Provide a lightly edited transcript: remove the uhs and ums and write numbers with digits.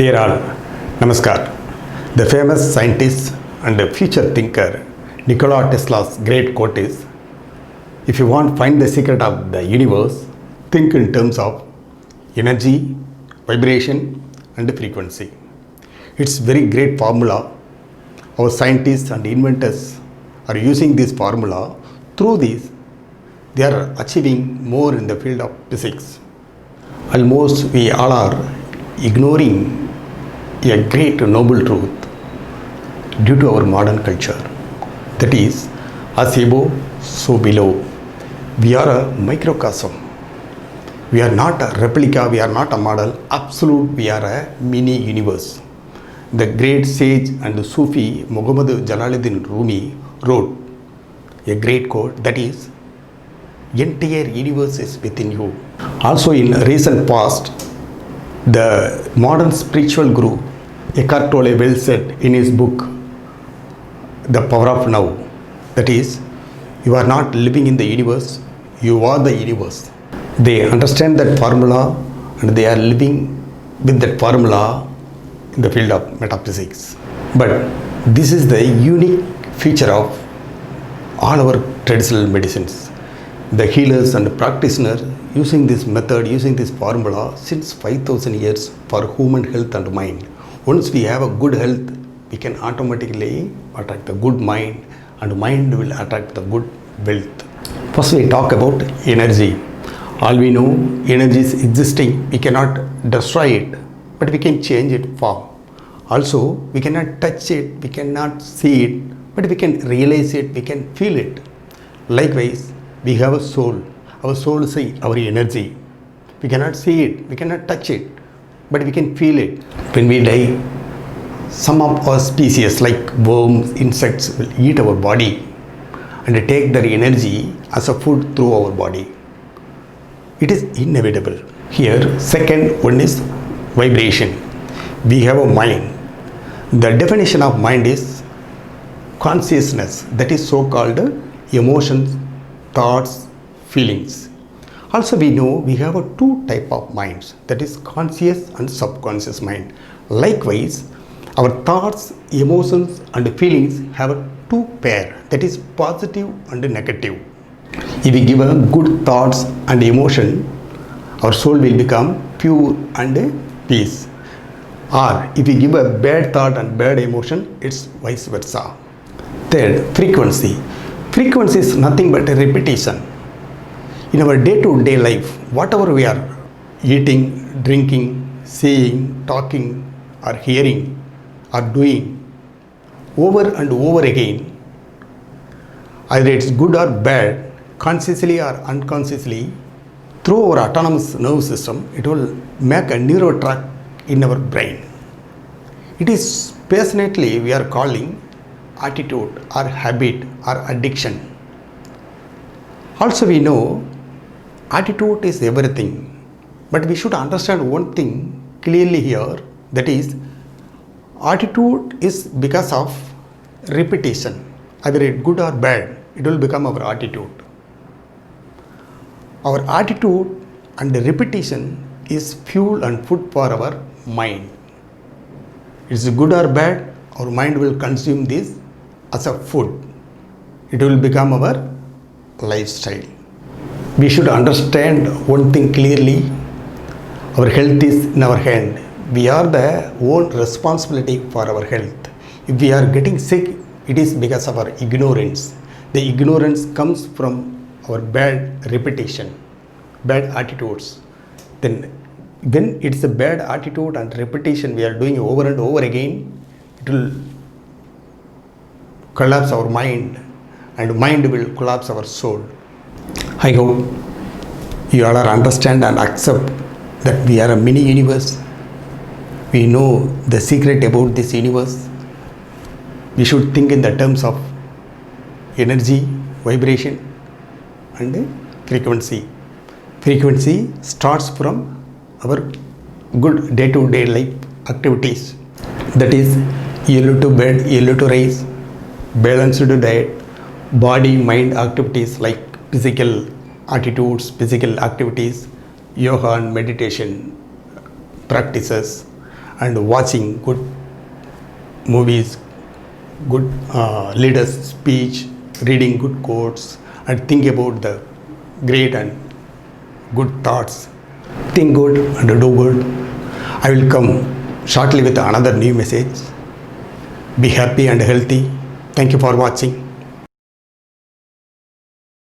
Dear all, Namaskar. The famous scientist and future thinker Nikola Tesla's great quote is, if you want to find the secret of the universe, think in terms of energy, vibration and frequency. It's very great formula. Our scientists and inventors are using this formula. Through this, they are achieving more in the field of physics. Almost we all are ignoring a great noble truth due to our modern culture. That is, as above, so below. We are a microcosm. We are not a replica, we are not a model. Absolute, we are a mini universe. The great sage and Sufi Muhammad Jalaluddin Rumi wrote a great quote, that is, entire universe is within you. Also in recent past, the modern spiritual guru Eckhart Tolle well said in his book The Power of Now, that is, you are not living in the universe, you are the universe. They understand that formula and they are living with that formula in the field of metaphysics. But this is the unique feature of all our traditional medicines. The healers and practitioners using this method, using this formula since 5,000 years for human health and mind. Once we have a good health, we can automatically attract the good mind, and mind will attract the good wealth. First we talk about energy. All we know, energy is existing. We cannot destroy it, but we can change its form. Also, we cannot touch it, we cannot see it, but we can realize it, we can feel it. Likewise, we have a soul. Our soul is our energy. We cannot see it, we cannot touch it, but we can feel it. When we die, some of our species like worms, insects will eat our body and take their energy as a food through our body. It is inevitable. Here, second one is vibration. We have a mind. The definition of mind is consciousness, that is so called emotions, thoughts, feelings. Also we know we have a two type of minds, that is conscious and subconscious mind. Likewise, our thoughts, emotions and feelings have a two pair, that is positive and negative. If we give a good thoughts and emotion, our soul will become pure and peace. Or if we give a bad thought and bad emotion, it's vice versa. Third, frequency. Frequency is nothing but a repetition. In our day-to-day life, whatever we are eating, drinking, seeing, talking or hearing or doing over and over again, either it's good or bad, consciously or unconsciously, through our autonomous nervous system, it will make a neural tract in our brain. It is passionately we are calling attitude or habit or addiction. Also we know attitude is everything, but we should understand one thing clearly here, that is, attitude is because of repetition. Either it good or bad, it will become our attitude. Our attitude and the repetition is fuel and food for our mind. It's good or bad, our mind will consume this as a food. It will become our lifestyle. We should understand one thing clearly. Our health is in our hand. We are the own responsibility for our health. If we are getting sick, it is because of our ignorance. The ignorance comes from our bad repetition, bad attitudes. Then when it's a bad attitude and repetition we are doing over and over again, it will collapse our mind, and mind will collapse our soul. I hope you all are understand and accept that we are a mini universe. We know the secret about this universe. We should think in the terms of energy, vibration and frequency. Frequency starts from our good day-to-day life activities. That is, early to bed, early to rise, balanced diet, body, mind activities like physical attitudes, physical activities, yoga and meditation practices, and watching good movies, good leaders' speech, reading good quotes, and think about the great and good thoughts. Think good and do good. I will come shortly with another new message. Be happy and healthy. Thank you for watching.